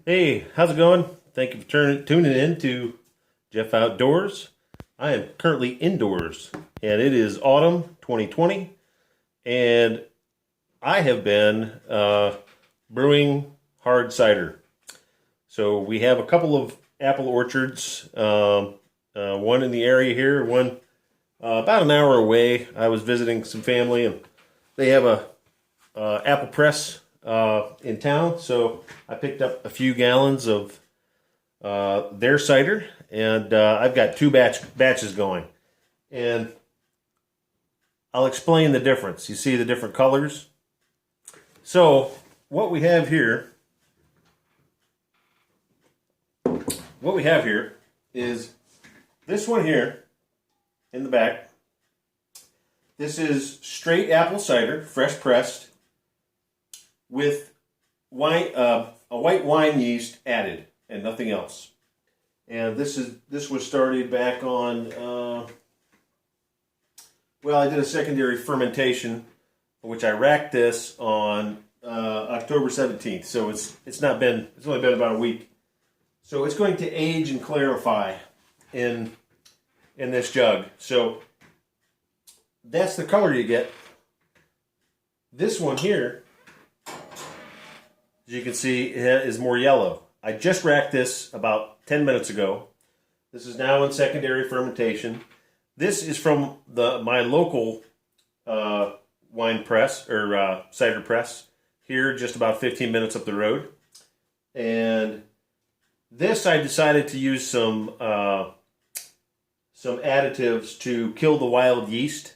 Hey, how's it going? Thank you for tuning in to Jeff Outdoors. I am currently indoors, and it is autumn 2020, and I have been brewing hard cider. So we have a couple of apple orchards, one in the area here, one about an hour away. I was visiting some family, and they have a apple press in town, so I picked up a few gallons of their cider, and I've got two batches going, and I'll explain the difference. You see the different colors? So what we have here is this one here in the back. This is straight apple cider, fresh pressed, with a white wine yeast added and nothing else. And this was started back on I did a secondary fermentation, which I racked this on October 17th. So it's only been about a week. So it's going to age and clarify in this jug. So that's the color you get. This one here, as you can see, is more yellow. I just racked this about 10 minutes ago. This is now in secondary fermentation. This is from my local wine press, or cider press, here just about 15 minutes up the road. And this I decided to use some additives to kill the wild yeast.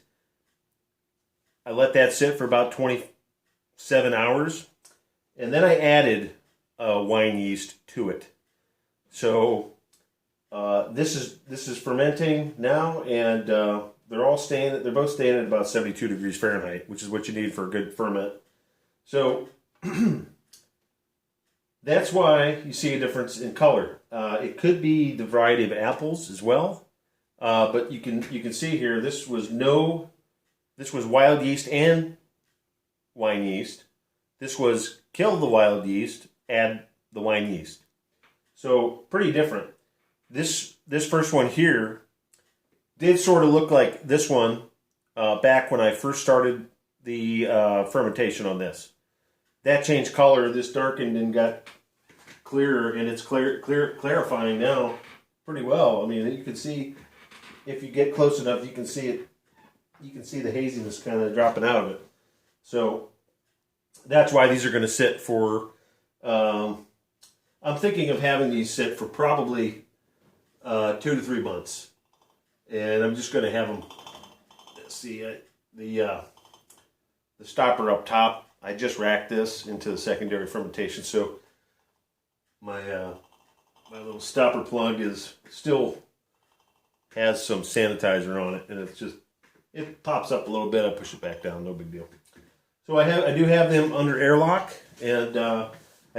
I let that sit for about 27 hours. And then I added wine yeast to it. So this is fermenting now, and they're both staying at about 72 degrees Fahrenheit, which is what you need for a good ferment. So that's why you see a difference in color. It could be the variety of apples as well, but you can see here this was wild yeast and wine yeast. This was kill the wild yeast, add the wine yeast. So pretty different. This first one here did sort of look like this one back when I first started the fermentation on this. That changed color. This darkened and got clearer, and it's clarifying now pretty well. I mean, you can see, if you get close enough, you can see it. You can see the haziness kind of dropping out of it. So that's why these are going to sit for, I'm thinking of having these sit for probably 2 to 3 months. And I'm just going to have them, let's see, the stopper up top. I just racked this into the secondary fermentation. So my little stopper plug still has some sanitizer on it. And it pops up a little bit. I push it back down, no big deal. So I do have them under airlock, and I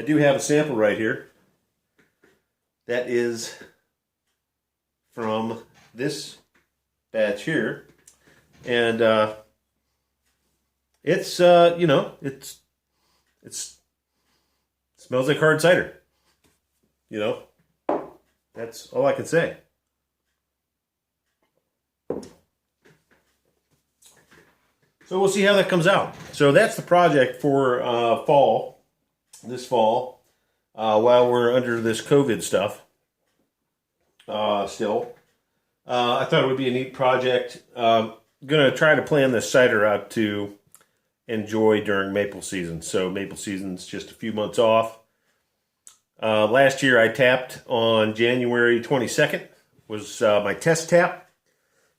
do have a sample right here. That is from this batch here, and it smells like hard cider. That's all I can say. So we'll see how that comes out. So that's the project for this fall, while we're under this COVID stuff still. I thought it would be a neat project. Going to try to plan this cider out to enjoy during maple season. So maple season's just a few months off. Last year I tapped on January 22nd, was my test tap.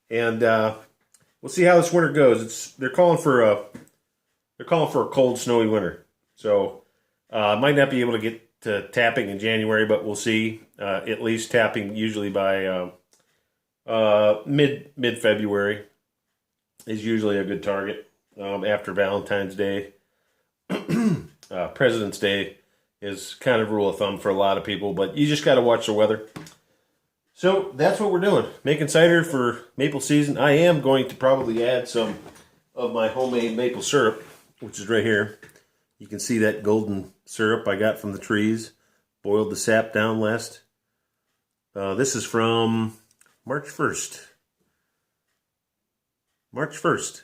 And we'll see how this winter goes. They're calling for a cold, snowy winter. So I might not be able to get to tapping in January, but we'll see. At least tapping usually by mid February is usually a good target. After Valentine's Day, President's Day is kind of rule of thumb for a lot of people, but you just got to watch the weather. So that's what we're doing, making cider for maple season. I am going to probably add some of my homemade maple syrup, which is right here. You can see that golden syrup I got from the trees. boiled the sap down last. This is from March 1st. March 1st.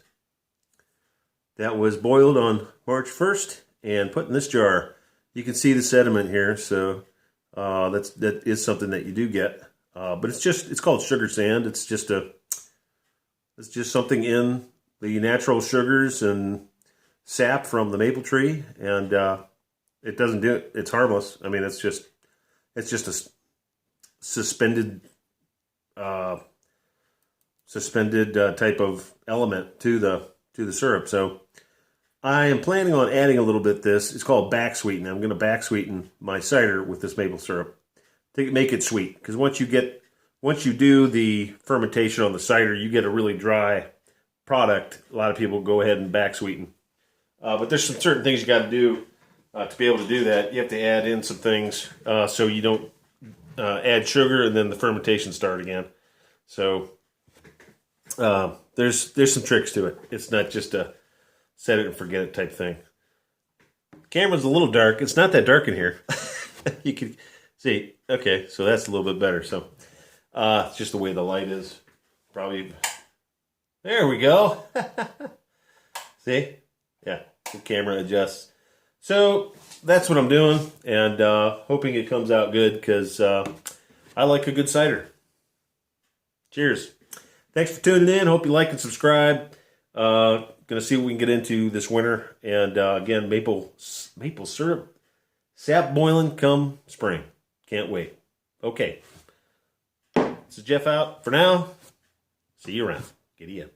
That was boiled on March 1st and put in this jar. You can see the sediment here, so that is something that you do get. But it's called sugar sand. It's just something in the natural sugars and sap from the maple tree, and it doesn't do it. It's harmless. I mean, it's just a suspended type of element to the syrup. So I am planning on adding a little bit this. It's called back sweeten. I'm going to back sweeten my cider with this maple syrup to make it sweet. Because once you do the fermentation on the cider, you get a really dry product. A lot of people go ahead and back sweeten. But there's some certain things you got to do to be able to do that. You have to add in some things so you don't add sugar and then the fermentation start again. So there's some tricks to it. It's not just a set it and forget it type thing. Camera's a little dark. It's not that dark in here. You can see. Okay, so that's a little bit better. So it's just the way the light is. Probably. There we go. See? Yeah, the camera adjusts. So that's what I'm doing, and hoping it comes out good because I like a good cider. Cheers. Thanks for tuning in. Hope you like and subscribe. Gonna see what we can get into this winter, and again, maple syrup, sap boiling come spring. Can't wait. Okay, this is Jeff out for now. See you around. Giddy up.